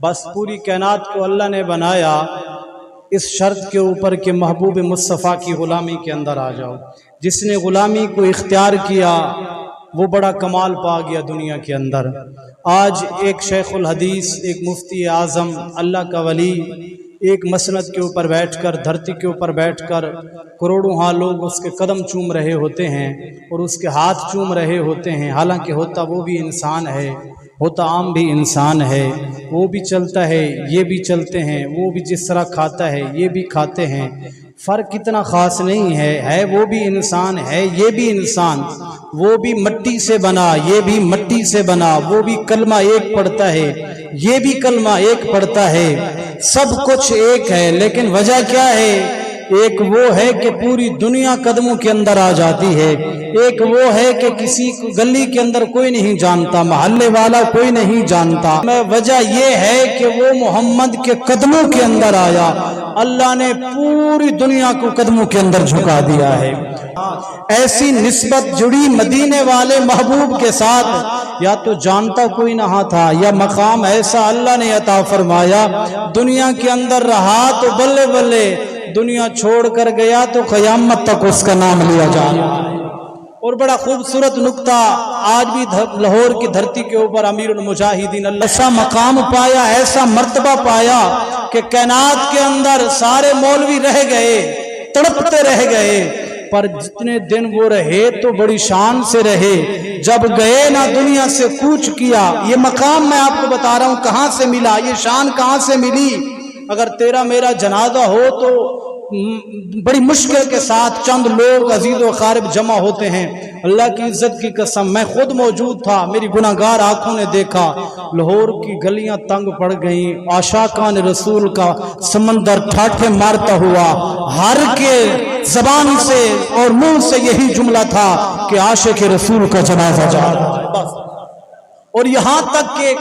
بس پوری کائنات کو اللہ نے بنایا اس شرط کے اوپر کہ محبوب مصطفیٰ کی غلامی کے اندر آ جاؤ۔ جس نے غلامی کو اختیار کیا وہ بڑا کمال پا گیا دنیا کے اندر۔ آج ایک شیخ الحدیث، ایک مفتی اعظم، اللہ کا ولی، ایک مسند کے اوپر بیٹھ کر، دھرتی کے اوپر بیٹھ کر کروڑوں ہاں لوگ اس کے قدم چوم رہے ہوتے ہیں اور اس کے ہاتھ چوم رہے ہوتے ہیں، حالانکہ ہوتا وہ بھی انسان ہے، ہوتا عام بھی انسان ہے، وہ بھی چلتا ہے، یہ بھی چلتے ہیں، وہ بھی جس طرح کھاتا ہے یہ بھی کھاتے ہیں، فرق اتنا خاص نہیں ہے وہ بھی انسان ہے، یہ بھی انسان، وہ بھی مٹی سے بنا، یہ بھی مٹی سے بنا، وہ بھی کلمہ ایک پڑھتا ہے، یہ بھی کلمہ ایک پڑھتا ہے، سب کچھ ایک ہے، لیکن وجہ کیا ہے؟ ایک وہ ہے کہ پوری دنیا قدموں کے اندر آ جاتی ہے، ایک وہ ہے کہ کسی گلی کے اندر کوئی نہیں جانتا، محلے والا کوئی نہیں جانتا۔ وجہ یہ ہے کہ وہ محمد کے قدموں کے اندر آیا، اللہ نے پوری دنیا کو قدموں کے اندر جھکا دیا ہے۔ ایسی نسبت جڑی مدینے والے محبوب کے ساتھ، یا تو جانتا کوئی نہ تھا، یا مقام ایسا اللہ نے عطا فرمایا، دنیا کے اندر رہا تو بلے بلے، دنیا چھوڑ کر گیا تو قیامت تک اس کا نام لیا جا رہا ہے۔ اور بڑا خوبصورت نقطہ آج بھی لاہور کی دھرتی کے اوپر امیر المجاہدین ایسا مقام پایا، ایسا مرتبہ پایا کہ کائنات کے اندر سارے مولوی رہ گئے، تڑپتے رہ گئے، پر جتنے دن وہ رہے تو بڑی شان سے رہے، جب گئے نہ دنیا سے کوچ کیا۔ یہ مقام میں آپ کو بتا رہا ہوں کہاں سے ملا، یہ شان کہاں سے ملی۔ اگر تیرا میرا جنازہ ہو تو بڑی مشکل کے ساتھ چند لوگ عزیز و اقارب جمع ہوتے ہیں۔ اللہ کی عزت کی قسم میں خود موجود تھا، میری گناہگار آنکھوں نے دیکھا، لاہور کی گلیاں تنگ پڑ گئیں، عاشقان رسول کا سمندر ٹھاٹھے مارتا ہوا، ہر کے زبان سے اور منہ سے یہی جملہ تھا کہ عاشق رسول کا جنازہ جا رہا ہے۔ اور یہاں تک کہ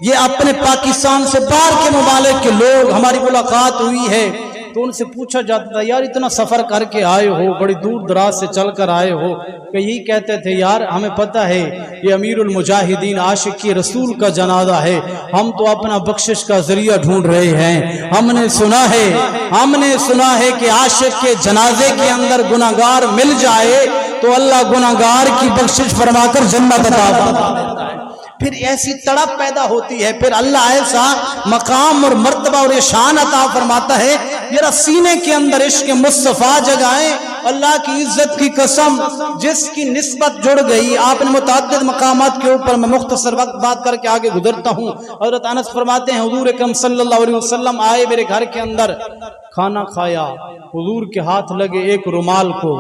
یہ اپنے پاکستان سے باہر کے ممالک کے لوگ، ہماری ملاقات ہوئی ہے تو ان سے پوچھا جاتا تھا، یار اتنا سفر کر کے آئے ہو، بڑی دور دراز سے چل کر آئے ہو، کہ یہی کہتے تھے یار ہمیں پتہ ہے یہ امیر المجاہدین عاشق رسول کا جنازہ ہے، ہم تو اپنا بخشش کا ذریعہ ڈھونڈ رہے ہیں، ہم نے سنا ہے کہ عاشق کے جنازے کے اندر گناہگار مل جائے تو اللہ گناہگار کی بخشش فرما کر جنت عطا فرما دیتا ہے۔ پھر ایسی تڑپ پیدا ہوتی ہے، پھر اللہ ایسا مقام اور مرتبہ اور شان عطا فرماتا ہے، ذرا سینے کے اندر عشق مصطفیٰ جگائیں۔ اللہ کی عزت کی قسم، جس کی نسبت جڑ گئی، آپ نے متعدد مقامات کے اوپر، میں مختصر وقت بات کر کے آگے گزرتا ہوں۔ حضرت انس فرماتے ہیں حضور اکرم صلی اللہ علیہ وسلم آئے میرے گھر کے اندر، کھانا کھایا، حضور کے ہاتھ لگے ایک رومال کو،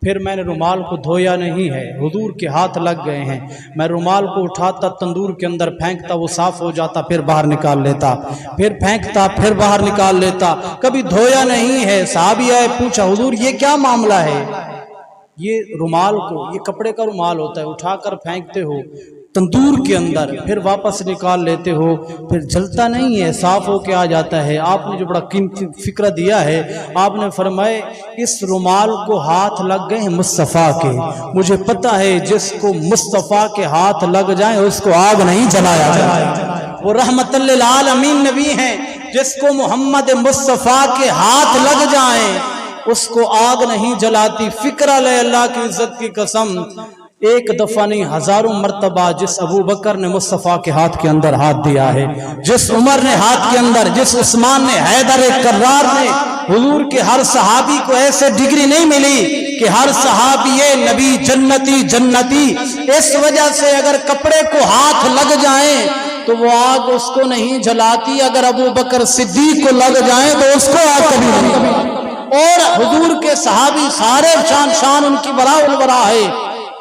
پھر میں نے رومال کو دھویا نہیں ہے، حضور کے ہاتھ لگ گئے ہیں، میں رومال کو اٹھاتا تندور کے اندر پھینکتا، وہ صاف ہو جاتا، پھر باہر نکال لیتا، پھر پھینکتا، پھر باہر نکال لیتا، کبھی دھویا نہیں ہے۔ صحابی آئے، پوچھا حضور یہ کیا معاملہ ہے؟ یہ رومال کو، یہ کپڑے کا رومال ہوتا ہے، اٹھا کر پھینکتے ہو تندور کے اندر، پھر واپس نکال لیتے ہو، پھر جلتا نہیں ہے، صاف ہو کے آ جاتا ہے۔ آپ نے جو بڑا قیمتی فکرہ دیا ہے، آپ نے فرمائے اس رومال کو ہاتھ لگ گئے ہیں مصطفیٰ کے، مجھے پتہ ہے جس کو مصطفیٰ کے ہاتھ لگ جائیں اس کو آگ نہیں جلایا جائے، وہ رحمت للعالمین نبی ہیں، جس کو محمد مصطفیٰ کے ہاتھ لگ جائیں اس کو آگ نہیں جلاتی۔ فکرہ لے اللہ کی عزت کی قسم، ایک دفعہ نہیں ہزاروں مرتبہ جس ابو بکر نے مصطفیٰ کے ہاتھ کے اندر ہاتھ دیا ہے، جس عمر نے ہاتھ کے اندر، جس عثمان نے، حیدر کرار نے، حضور کے ہر صحابی کو ایسے ڈگری نہیں ملی کہ ہر صحابی نبی جنتی جنتی، اس وجہ سے اگر کپڑے کو ہاتھ لگ جائیں تو وہ آگ اس کو نہیں جلاتی، اگر ابو بکر صدیق کو لگ جائیں تو اس کو آگ کبھی نہیں۔ اور حضور کے صحابی سارے شان ان کی وراء الورا ہے،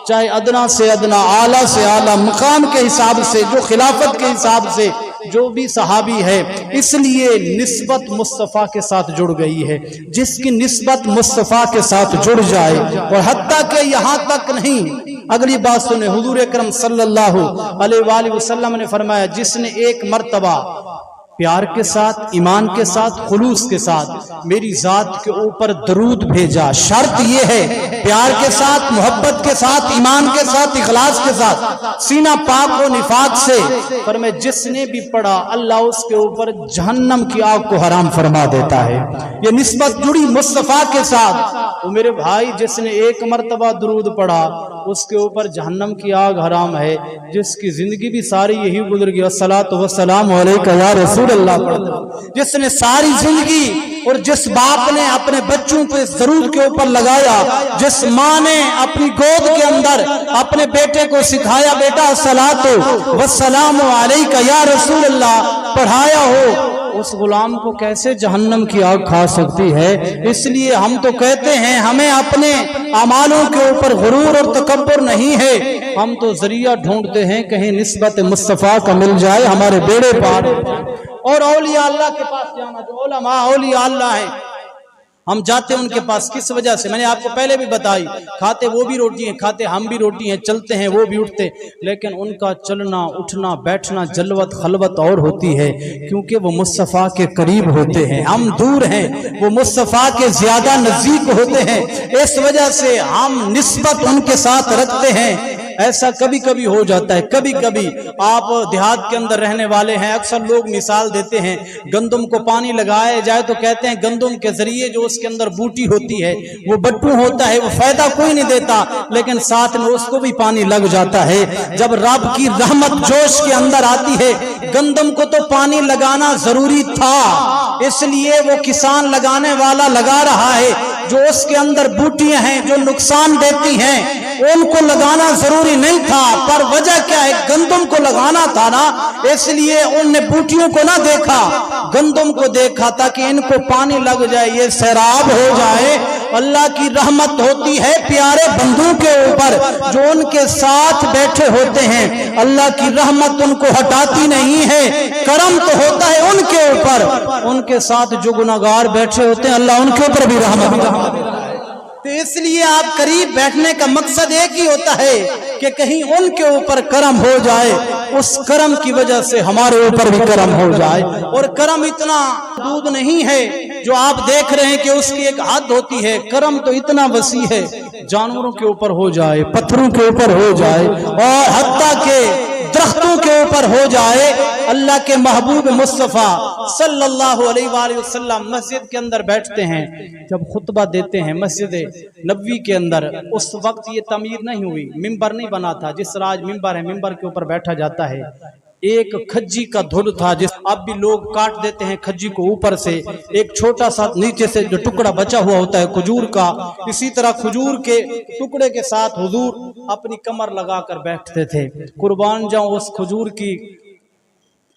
چاہے ادنا سے ادنا، اعلیٰ سے اعلیٰ مقام کے حساب سے، جو خلافت کے حساب سے جو بھی صحابی ہے، اس لیے نسبت مصطفیٰ کے ساتھ جڑ گئی ہے۔ جس کی نسبت مصطفیٰ کے ساتھ جڑ جائے، اور حتیٰ کہ یہاں تک نہیں، اگلی بات سنیں، حضور اکرم صلی اللہ علیہ وآلہ وسلم نے فرمایا جس نے ایک مرتبہ پیار کے ساتھ، ایمان کے ساتھ، خلوص کے ساتھ میری ذات کے اوپر درود بھیجا۔ شرط یہ ہے پیار کے ساتھ، محبت کے ساتھ، ایمان کے ساتھ، اخلاص کے ساتھ، سینہ پاک و نفاق سے۔ فرمائے جس نے بھی پڑھا اللہ اس کے اوپر جہنم کی آگ کو حرام فرما دیتا ہے۔ یہ نسبت جڑی مصطفیٰ کے ساتھ۔ وہ میرے بھائی جس نے ایک مرتبہ درود پڑھا اس کے اوپر جہنم کی آگ حرام ہے، جس کی زندگی بھی ساری یہی گزر گئی الصلاۃ والسلام علیکہ یا رسول اللہ پڑھتا، جس نے ساری زندگی اور جس باپ نے اپنے بچوں پہ درود کے اوپر لگایا، جس ماں نے اپنی گود کے اندر اپنے بیٹے کو سکھایا بیٹا الصلاۃ والسلام علیکہ یا رسول اللہ پڑھایا ہو، اس غلام کو کیسے جہنم کی آگ کھا سکتی ہے؟ اس لیے ہم تو کہتے ہیں ہمیں اپنے اعمالوں کے اوپر غرور اور تکبر نہیں ہے، ہم تو ذریعہ ڈھونڈتے ہیں کہیں نسبت مصطفیٰ کا مل جائے ہمارے بیڑے پار۔ اور اولیاء اللہ کے پاس جانا، جو علماء اولیاء اللہ ہیں ہم جاتے ہیں ان کے پاس کس وجہ سے؟ میں نے آپ کو پہلے بھی بتائی، کھاتے وہ بھی روٹی ہیں، کھاتے ہم بھی روٹی ہیں، چلتے ہیں وہ بھی اٹھتے، لیکن ان کا چلنا اٹھنا بیٹھنا جلوت خلوت اور ہوتی ہے، کیونکہ وہ مصطفیٰ کے قریب ہوتے ہیں، ہم دور ہیں، وہ مصطفیٰ کے زیادہ نزدیک ہوتے ہیں، اس وجہ سے ہم نسبت ان کے ساتھ رکھتے ہیں۔ ایسا کبھی کبھی ہو جاتا ہے، کبھی کبھی آپ دیہات کے اندر رہنے والے ہیں، اکثر لوگ مثال دیتے ہیں گندم کو پانی لگایا جائے تو کہتے ہیں گندم کے ذریعے جو اس کے اندر بوٹی ہوتی ہے وہ بٹو ہوتا ہے، وہ فائدہ کوئی نہیں دیتا، لیکن ساتھ میں اس کو بھی پانی لگ جاتا ہے۔ جب رب کی رحمت جوش کے اندر آتی ہے، گندم کو تو پانی لگانا ضروری تھا، اس لیے وہ کسان لگانے والا لگا رہا ہے، جو اس کے اندر بوٹیاں ہیں جو نقصان دیتی ہیں ان کو لگانا ضروری نہیں تھا، پر وجہ کیا ہے؟ گندم کو لگانا تھا نا، اس لیے ان نے بوٹیوں کو نہ دیکھا، گندم کو دیکھا تاکہ ان کو پانی لگ جائے، یہ سیراب ہو جائے۔ اللہ کی رحمت ہوتی ہے پیارے بندوں کے اوپر جو ان کے ساتھ بیٹھے ہوتے ہیں، اللہ کی رحمت ان کو ہٹاتی نہیں ہے، کرم تو ہوتا ہے ان کے اوپر، ان کے ساتھ جو گناہگار بیٹھے ہوتے ہیں اللہ ان کے اوپر بھی رحمت کرتا ہے۔ تو اس لیے آپ قریب بیٹھنے کا مقصد ایک ہی ہوتا ہے کہ کہیں ان کے اوپر کرم ہو جائے، اس کرم کی وجہ سے ہمارے اوپر بھی کرم ہو جائے۔ اور کرم اتنا محدود نہیں ہے جو آپ دیکھ رہے ہیں کہ اس کی ایک حد ہوتی ہے، کرم تو اتنا وسیع ہے، جانوروں کے اوپر ہو جائے، پتھروں کے اوپر ہو جائے، اور حتیٰ کہ درختوں کے اوپر ہو جائے۔ اللہ کے محبوب مصطفیٰ صلی اللہ علیہ وآلہ وسلم مسجد کے اندر بیٹھتے ہیں، جب خطبہ دیتے ہیں مسجد نبوی کے اندر، اس وقت یہ تعمیر نہیں ہوئی، ممبر نہیں بنا تھا، جس طرح آج ممبر ہے، ممبر کے اوپر بیٹھا جاتا ہے، ایک کھجی کا دھڑ تھا، جس اب بھی لوگ کاٹ دیتے ہیں کھجی کو اوپر سے، ایک چھوٹا سا نیچے سے جو ٹکڑا بچا ہوا ہوتا ہے کھجور کا، اسی طرح کھجور کے ٹکڑے کے ساتھ حضور اپنی کمر لگا کر بیٹھتے تھے۔ قربان جاؤں اس کھجور کی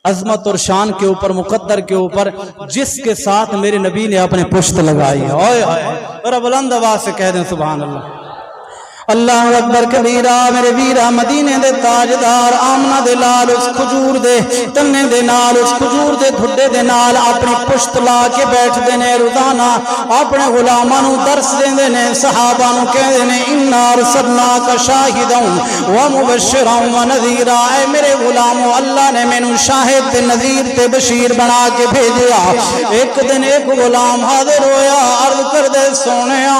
عظمت اور شان کے اوپر، مقدر کے اوپر، جس کے ساتھ میرے نبی نے اپنے پشت لگائی ہے۔ اوئے ہوئے، اور بلند آواز سے کہہ دیں سبحان اللہ۔ اللہ اکبر کبیرہ، میرے ویرہ مدینے دے تاجدار، آمنہ دے لال اس کھجور دے تنے دے نال، اس کھجور دے دھڈے دے نال اپنی پشت لا کے بیٹھ دینے، روزانہ اپنے غلامانو درس دیندے نے، صحابانو کہہ دینے اِنَّا أَرْسَلْنَاكَ شَاهِدًا وَمُبَشِّرًا وَنَذِيرًا، اے میرے غلامو اللہ نے مینوں شاہد تے نذیر تے بشیر بنا کے بھیجیا۔ ایک دن ایک غلام حاضر ہویا، عرض کر دے سونیا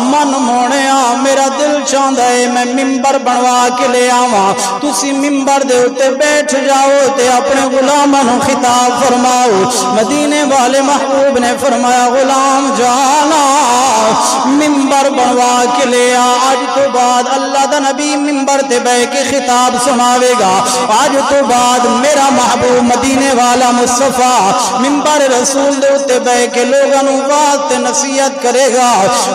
من موڑیا، میرا دل چاہتا ہے میں ممبر بنوا کے لے آواں، تسی ممبر دے اتے بیٹھ جاؤ تے اپنے غلاماں نوں خطاب فرماؤ۔ مدینے والے محبوب نے فرمایا غلام جانا ممبر بنوا کے لے آ، آج تو بعد اللہ دا نبی ممبر تے بیٹھ کے خطاب سناوے گا، آج تو بعد میرا محبوب مدینے والا مصطفیٰ ممبر رسول دے اتے بیٹھ کے لوگاں نوں واعظ تے نصیحت کرے گا۔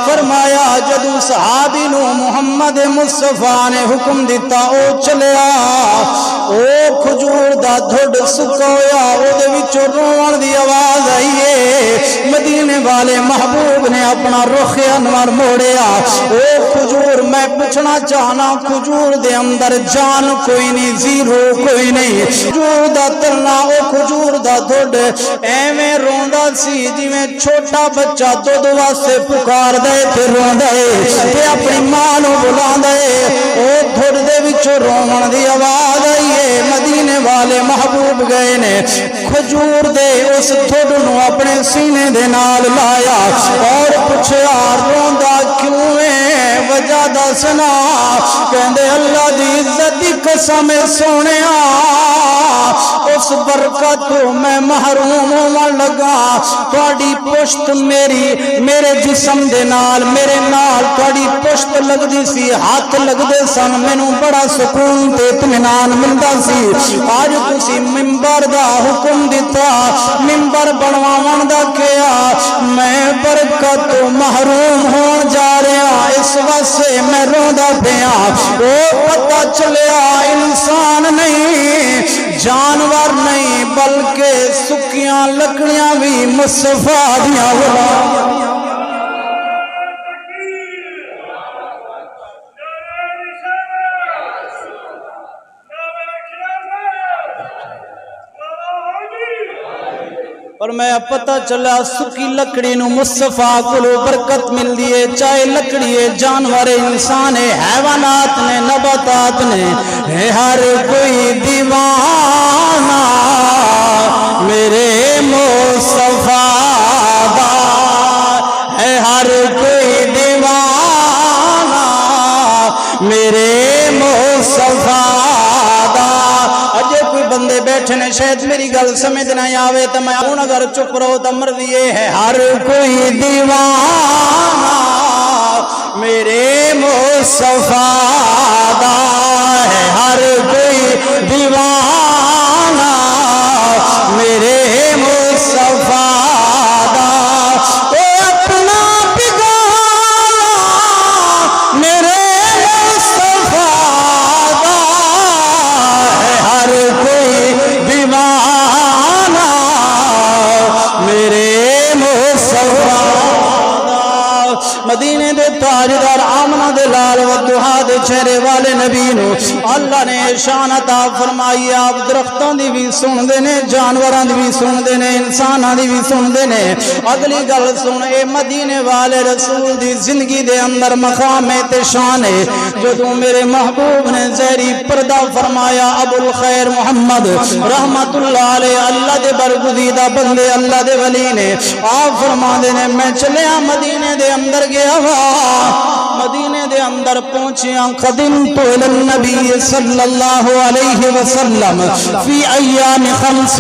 فرمایا جدو صحابی نو محمد مصطفیٰ نے حکم دیتا او چلیا، او کھجور دا دھڑ سکویا، او دے وچوں روਣ دی آواز آئیے، مدینے والے محبوب نے اپنا رخ انور موڑیا۔ او کھجور میں پوچھنا چاہنا، کھجور دے اندر جان کوئی نہیں، زیرو کوئی نہیں، کھجور دا تلنا او کھجور دا دھڑ ایویں روندا سی جویں چھوٹا بچہ دودھ واسطے پکار دے تے روندا ہے تے اپنی ماں نوں بلاندا ہے، او دھڑ دے وچوں روਣ دی آواز آئی ہے۔ مدینے والے محبوب محبوب گئے نے کھجور دے اس تھوڑ نو اپنے سینے دے نال لایا اور پوچھیا روندا کیوں ہے وجہ دسنا کہندے اللہ دی عزت دی قسم سونیا اس برکت تو میں محروم ہون لگا تہاڈی پشت میرے جسم دے نال میرے نال تہاڈی پشت لگدی سی ہاتھ لگدے سن مینوں بڑا سکون تے اطمینان ملدا سی اج تسی منبر دا حکم دتا منبر بنواون دا کیا میں برکت تو محروم ہون جا رہا اس واسطے میں روندا پیا او پتہ چلیا انسان نہیں جانور نہیں بلکہ سکیاں لکڑیاں بھی مصطفیٰ دیاں اور میں پتہ چلا سکی لکڑی نو مصطفیٰ کلو برکت مل دیئے چاہے لکڑی ہے جانور انسان ہے حیوانات نے نباتات نے ہر کوئی دیوانہ میرے مصطفیٰ دا ہے ہر کوئی دیوانہ میرے مصطفیٰ دا اجے کوئی بندے بیٹھے نے شاید میری گل سمجھ نہ آوے تو میں ہوں اگر چپ رہو تو مرضی یہ ہے ہر کوئی دیوانہ میرے مصطفیٰ دا ہے ہر کوئی دیوانہ میرے مصطفیٰ دا او اپنا بگانا میرے مصطفیٰ دا ہے ہر کوئی دیوانہ میرے مصطفیٰ مدینے دے تاجدار آمنہ دے لال و دہا دے چہرے والے نبی نو اللہ نے شان عطا فرمائی آپ درختوں دی بھی سن دینے جانوراں دی بھی سن دینے انساناں دی بھی سن دینے اگلی گل سن اے مدینے والے رسول دی زندگی دے اندر مقام تے شان ہے جو تو میرے محبوب نے زہری پردہ فرمایا ابو الخیر محمد رحمت اللہ علیہ اللہ دے برگزیدہ بندے اللہ دے ولی نے آپ فرما دینے میں چلیا مدینے دے اندر گیا مدینے دے اندر پہنچیاں قدمت الى النبی صلی اللہ علیہ وسلم فی ایام خمس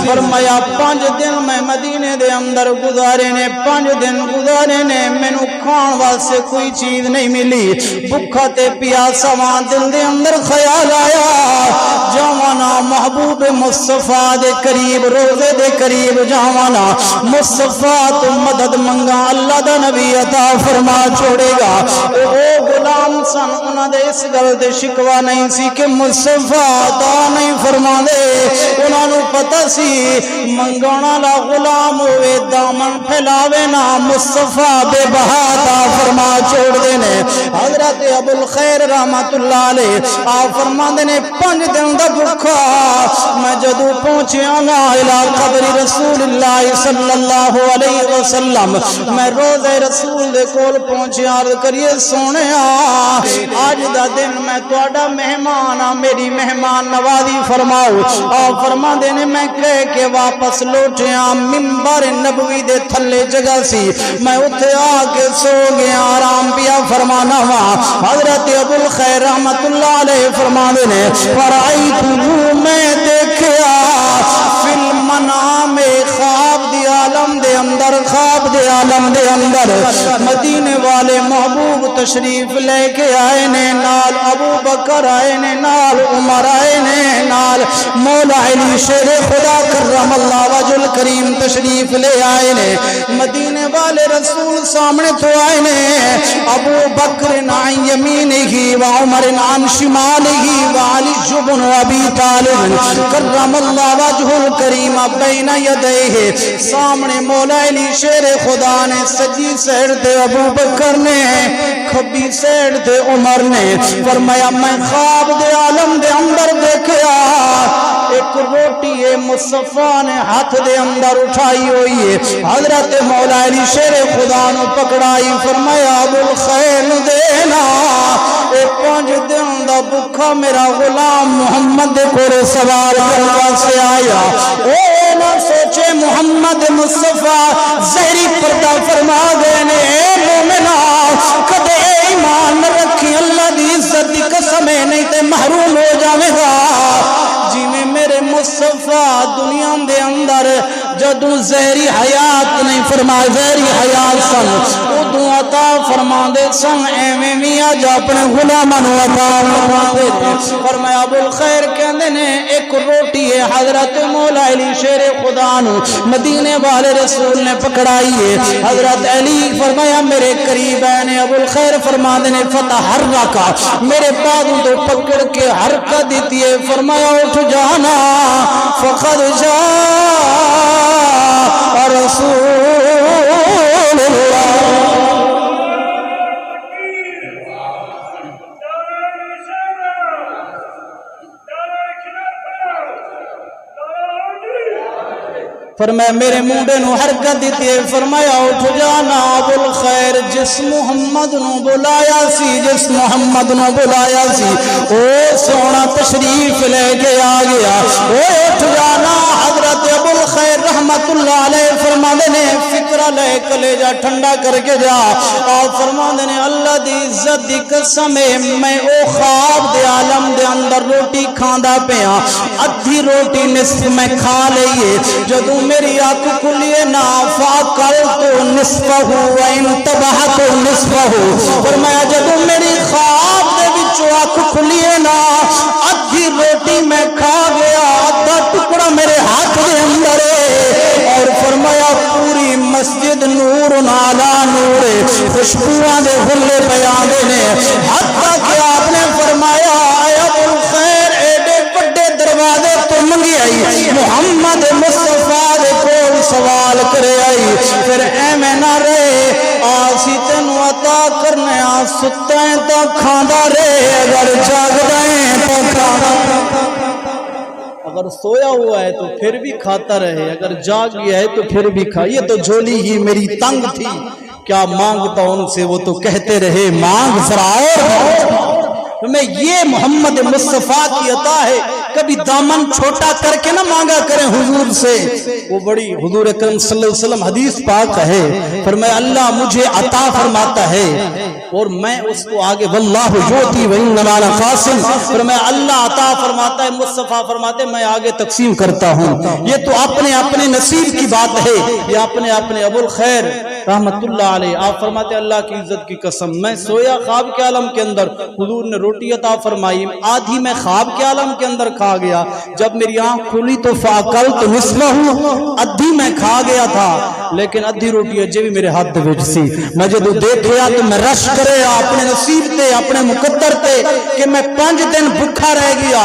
فرمایا 5 دن میں مدینے دے اندر گزارے نے 5 دن گزارے نے مینوں کھان واسطے کوئی چیز نہیں ملی بھوکا تے پیاسا وہاں دل دے اندر خیال آیا جاوانا محبوب مصطفیٰ دے قریب روزے دے قریب جاوانا مصطفیٰ تو مدد منگا اللہ دا نبی عطا فرما چھوڑے گا او غلام سن انہاں دے اس گل تے شکوا نہیں سی کہ مصطفیٰ عطا نہیں فرما دے انہاں نو پتہ سی منگانا لا غلام ہوئے دامن پھیلاوے نا مصطفیٰ بے بہا عطا فرما چھوڑ دینے حضرت ابو الخیر رحمت اللہ علیہ آپ فرما دینے 5 دن دا بھوکا میں جدو پہنچیا نا الہ قبر رسول اللہ صلی اللہ علیہ وسلم میں روزہ رسول دے کول پہنچیا عرض کریے سونے آج دا دن میں تواڈا مہمان میری مہمان نوازی فرماؤ اور فرما دینے میں کہہ کے واپس لوٹیا منبر نبوی دے تھلے جگہ سی میں اتھے آکے سو گیا آرام پیا فرمانا ہوا حضرت ابو الخیر رحمت اللہ علیہ فرما دینے فرائیت میں دیکھیا فی المنام خواب دی عالم دے اندر خواب دے عالم دے اندر مدینے والے محبوب تشریف لے کے آئے نے نال ابو بکر آئے نے نال عمر آئے نے نال مولا علی شیر خدا کرم اللہ وجہ الکریم تشریف لے آئے نے مدینے والے رسول سامنے تو آئے نے ابو بکر عن یمینہی و عمر عن شمالہی و علی بن ابی طالب کرم اللہ وجہ الکریم بین یدیہ سامنے مولا علی شیر خدا نے سجی سیڑ دے ابو بکر نے کھبی سیڑ دے عمر نے فرمایا میں خواب دے عالم دے اندر دیکھیا ایک روٹی مصطفیٰ نے ہاتھ دے اندر اٹھائی ہوئی ہے، حضرت مولا علی شیر خدا نو پکڑائی، فرمایا ابوالخیر دینا، اے 5 دن دا بکھا میرا غلام محمد کو سوال کروا سے آیا، اے نہ سوچے محمد مصطفیٰ زہری پردہ فرما دینے، اے مومنہ کدے ایمان رکھی اللہ دی عزت دی قسم نہیں تے محروم ہو جاوے گا، جی میں میرے مصطفیٰ دنیا دے اندر جدوں زہری حیات نہیں فرما زہری حیات سن ادوں عطا فرما دے سن، ایویں میاں جا اپنے غلاماں نو عطا فرما دے، فرمایا ابوالخیر کہندے نے ایک روٹی ہے حضرت مولا علی شیر خدا نو مدینے والے رسول نے پکڑائی ہے، حضرت علی فرمایا میرے قریب ہے، ابوالخیر فرما دے نے فتح حرکا میرے بازو تو پکڑ کے حرکت دیتی ہے، فرمایا اٹھ جانا فقد جاء رسول اللہ، فرمایا میرے منڈے نو حرکت دیتی ہے، فرمایا اٹھ جانا ابوالخیر جس محمد نو بلایا سی، جس محمد نو بلایا سی او سونا تشریف لے کے آ گیا، او اٹھ جانا حضرت ابوالخیر رحمت اللہ علیہ فرما دینے فکرہ لے کلیجہ ٹھنڈا کر کے جا، اور فرما دینے اللہ دی عزت دی قسم میں او خواب دے عالم دے اندر روٹی کھاندا پیا، ادھی روٹی نصف میں کھا لئیے، جدوں میری آنکھ کھلیے نا فاکلت نصفہ وانتبہت نصفہ، فرمایا جدوں میری خواب دے وچوں آنکھ کھلیے نا ادھی روٹی میں کھا گیا، ادھا ٹکڑا میرے ہاتھ دے اندر ہے، اور فرمایا پوری مسجد نور علی نور، خوشبوئاں دے گلے پہ آندے نے، حتیٰ کہ آپ نے فرمایا اے ابوالخیر ایڈے بڑے دروازے تو منگی آئی، محمد مصطفیٰ دے کول سوال کرے آئی، پھر ایمیں نہ رہے آسی تینو عطا کرنے آ ستائیں تا کھاندہ رہے، اگر جاگ دائیں تو کھاندہ، اگر سویا ہوا ہے تو پھر بھی کھاتا رہے، اگر جاگ گیا ہے تو پھر بھی کھا، یہ تو جھولی ہی میری تنگ تھی کیا مانگتا ان سے وہ تو کہتے رہے مانگ فرائے، میں یہ محمد مصطفیٰ کی عطا ہے، کبھی دامن چھوٹا کر کے نہ مانگا کریں حضور سے، وہ بڑی حضور اکرم صلی اللہ علیہ وسلم حدیث پاک ہے، فرمایا اللہ مجھے عطا فرماتا ہے اور میں اس کو آگے واللہ یوتی وانما انا قاسم، فرمایا اللہ عطا فرماتا ہے، مصطفیٰ فرماتے ہیں میں آگے تقسیم کرتا ہوں، یہ تو اپنے اپنے نصیب کی بات ہے، یہ اپنے اپنے ابوالخیر رحمت اللہ علیہ آپ فرماتے ہیں اللہ کی عزت کی قسم میں سویا خواب کے عالم کے اندر، حضور نے روٹی عطا فرمائی، آدھی میں خواب کے عالم کے اندر کھا گیا، جب میری آنکھ کھلی تو فاکلت نصفہ، ادھی میں کھا گیا تھا لیکن ادھی روٹی اجے بھی میرے ہاتھ دے وچ سی، میں جدوں دیکھیا تو میں رش کرے اپنے نصیب تے اپنے مقدر تے کہ میں 5 دن بھوکا رہ گیا،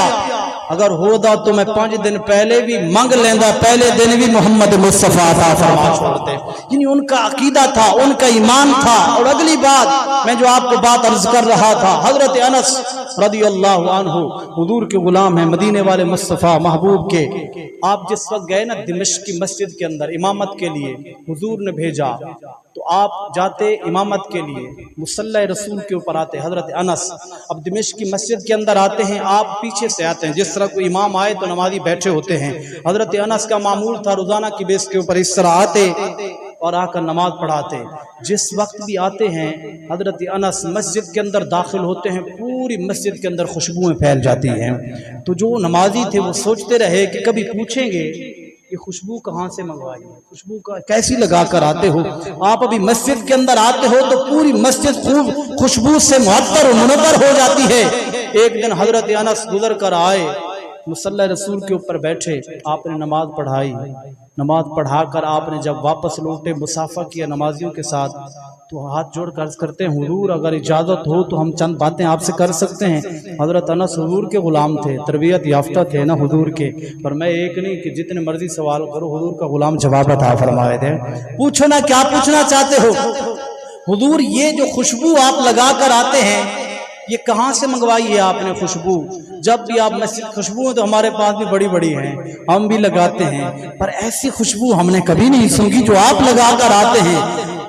اگر ہو دا تو میں 5 دن پہلے بھی منگ لیندہ، پہلے دن بھی محمد مصطفیٰ عطا فرما چھوڑتے، یعنی ان کا عقیدہ تھا، ان کا ایمان تھا۔ اور اگلی بات میں جو آپ کو بات عرض کر رہا تھا، حضرت انس رضی اللہ عنہ حضور کے غلام ہیں، مدینے والے مصطفیٰ محبوب کے، آپ جس وقت گئے نا دمشق کی مسجد کے اندر امامت کے لیے، حضور نے بھیجا تو آپ جاتے امامت کے لیے، مصلی رسول کے اوپر آتے حضرت انس، اب دمشق کی مسجد کے اندر آتے ہیں، آپ پیچھے سے آتے ہیں، جس طرح کوئی امام آئے تو نمازی بیٹھے ہوتے ہیں، حضرت انس کا معمول تھا روزانہ کی بیس کے اوپر اس طرح آتے اور آ کر نماز پڑھاتے، جس وقت بھی آتے ہیں حضرت انس مسجد کے اندر داخل ہوتے ہیں، پوری مسجد کے اندر خوشبوئیں پھیل جاتی ہیں، تو جو نمازی تھے وہ سوچتے رہے کہ کبھی پوچھیں گے یہ خوشبو کہاں سے منگوائی ہے، خوشبو کا کیسی لگا کر آتے ہو، آپ ابھی مسجد کے اندر آتے ہو تو پوری مسجد خوب خوشبو سے معطر و منور ہو جاتی ہے۔ ایک دن حضرت انس گزر کر آئے، مصلی رسول کے اوپر بیٹھے، آپ نے نماز پڑھائی، نماز پڑھا کر آپ نے جب واپس لوٹے مصافحہ کیا نمازیوں کے ساتھ تو ہاتھ جوڑ کر عرض کرتے ہیں حضور اگر اجازت ہو تو ہم چند باتیں آپ سے کر سکتے ہیں۔ حضرت انس حضور کے غلام تھے، تربیت یافتہ تھے نا حضور کے، پر میں ایک نہیں کہ جتنے مرضی سوال کرو حضور کا غلام جواب عطا فرمائے تھے، پوچھو نا کیا پوچھنا چاہتے ہو۔ حضور یہ جو خوشبو آپ لگا کر آتے ہیں یہ کہاں سے منگوائی ہے آپ نے خوشبو؟ جب بھی آپ مسجد خوشبو تو ہمارے پاس بھی بڑی بڑی ہیں، ہم بھی لگاتے ہیں، پر ایسی خوشبو ہم نے کبھی نہیں سنگی جو آپ لگا کر آتے ہیں۔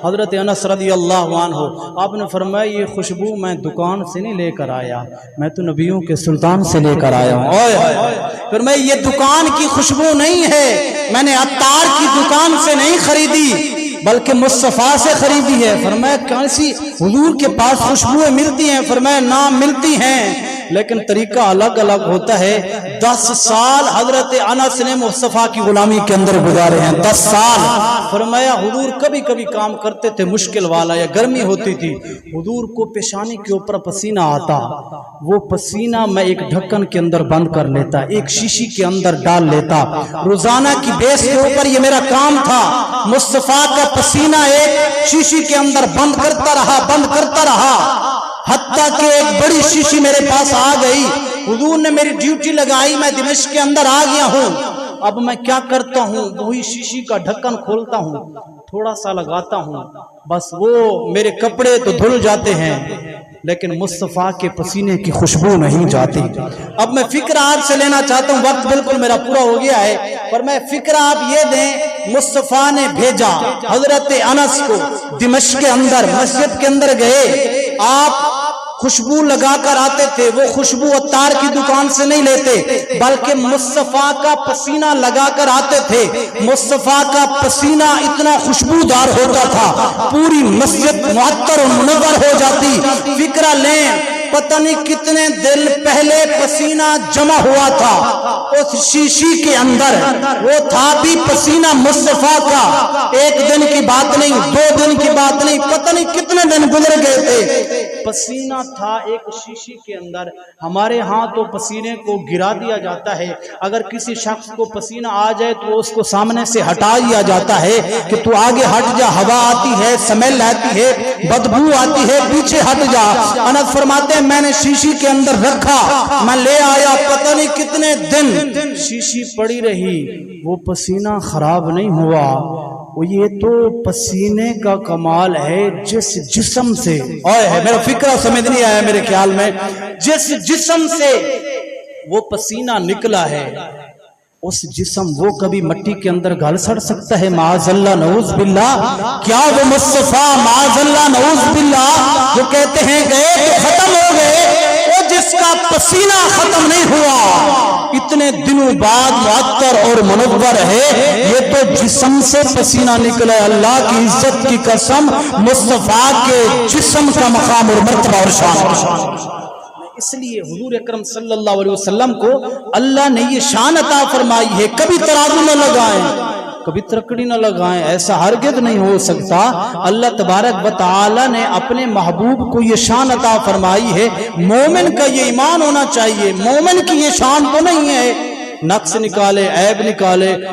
حضرت انس رضی اللہ عنہ آپ نے فرمایا یہ خوشبو میں دکان سے نہیں لے کر آیا، میں تو نبیوں کے سلطان سے لے کر آیا ہوں۔ پھر میں یہ دکان کی خوشبو نہیں ہے، میں نے عطار کی دکان سے نہیں خریدی بلکہ مصطفیٰ سے خریدی ہے۔ فرمایا کیسی حضور کے پاس خوشبوئیں ملتی ہیں؟ فرمایا نام ملتی ہیں لیکن طریقہ الگ الگ ہوتا ہے۔ 10 سال حضرت انس نے مصطفیٰ کی غلامی کے اندر گزارے ہیں، 10 سال۔ فرمایا حضور کبھی کبھی کام کرتے تھے مشکل والا یا گرمی ہوتی تھی، حضور کو پیشانی کے اوپر پسینہ آتا، وہ پسینہ میں ایک ڈھکن کے اندر بند کر لیتا، ایک شیشی کے اندر ڈال لیتا، روزانہ کی بیس کے اوپر یہ میرا کام تھا۔ مصطفیٰ کا پسینہ ایک شیشی کے اندر بند کرتا رہا حتیٰ کہ ایک بڑی شیشی میرے پاس آ گئی، حضور نے میری ڈیوٹی لگائی، میں دمشق کے اندر آ گیا ہوں۔ اب میں کیا کرتا ہوں، وہی شیشی کا ڈھکن کھولتا ہوں، تھوڑا سا لگاتا ہوں، بس وہ میرے کپڑے تو دھل جاتے ہیں لیکن مصطفیٰ کے پسینے کی خوشبو نہیں جاتی۔ اب میں فکر آپ سے لینا چاہتا ہوں، وقت بالکل میرا پورا ہو گیا ہے، پر میں فکر آپ یہ دیں، مصطفیٰ نے بھیجا حضرت انس کو دمشق کے اندر، مسجد کے اندر گئے، آپ خوشبو لگا کر آتے تھے، وہ خوشبو عطار کی دکان سے نہیں لیتے بلکہ مصطفیٰ کا پسینہ لگا کر آتے تھے۔ مصطفیٰ کا پسینہ اتنا خوشبودار ہوتا تھا پوری مسجد معطر و منور ہو جاتی۔ فکرہ لیں پتہ نہیں کتنے دن پہلے پسینہ جمع ہوا تھا اس شیشی کے اندر، وہ تھا بھی پسینہ مصطفیٰ کا، ایک دن کی بات نہیں، 2 دن کی بات نہیں، پتہ نہیں کتنے دن گزر گئے تھے، پسینہ تھا ایک شیشی کے اندر۔ ہمارے ہاں تو پسینے کو گرا دیا جاتا ہے، اگر کسی شخص کو پسینہ آ جائے تو اس کو سامنے سے ہٹا دیا جاتا ہے کہ تو آگے ہٹ جا، ہوا آتی ہے، سمیل آتی ہے، بدبو آتی ہے، پیچھے ہٹ جا۔ انس فرماتے ہیں میں نے شیشی کے اندر رکھا، میں لے آیا، پتہ نہیں کتنے دن شیشی پڑی رہی، وہ پسینہ خراب نہیں ہوا۔ یہ تو پسینے کا کمال ہے، جس جسم سے میرا فکرہ سمجھ نہیں آیا میرے خیال میں، جس جسم سے وہ پسینہ نکلا ہے اس جسم وہ کبھی مٹی کے اندر گل سڑ سکتا ہے؟ معاذ اللہ نعوذ باللہ۔ کیا وہ مصطفیٰ معاذ اللہ نعوذ باللہ جو کہتے ہیں گئے تو ختم ہو گئے، وہ جس کا پسینہ ختم نہیں ہوا اتنے دنوں بعد معطر اور منور ہے، یہ تو جسم سے پسینہ نکلا ہے۔ اللہ کی عزت کی قسم، مصطفیٰ کے جسم کا مقام اور مرتبہ اور شان، اس لیے حضور اکرم صلی اللہ علیہ وسلم کو اللہ نے یہ شان عطا فرمائی ہے، کبھی ترازو نہ لگائیں، کبھی ترکڑی نہ لگائیں، ایسا ہرگز نہیں ہو سکتا۔ اللہ تبارک و تعالی نے اپنے محبوب کو یہ شان عطا فرمائی ہے، مومن کا یہ ایمان ہونا چاہیے، مومن کی یہ شان تو نہیں ہے نقص نکالے، عیب نکالے۔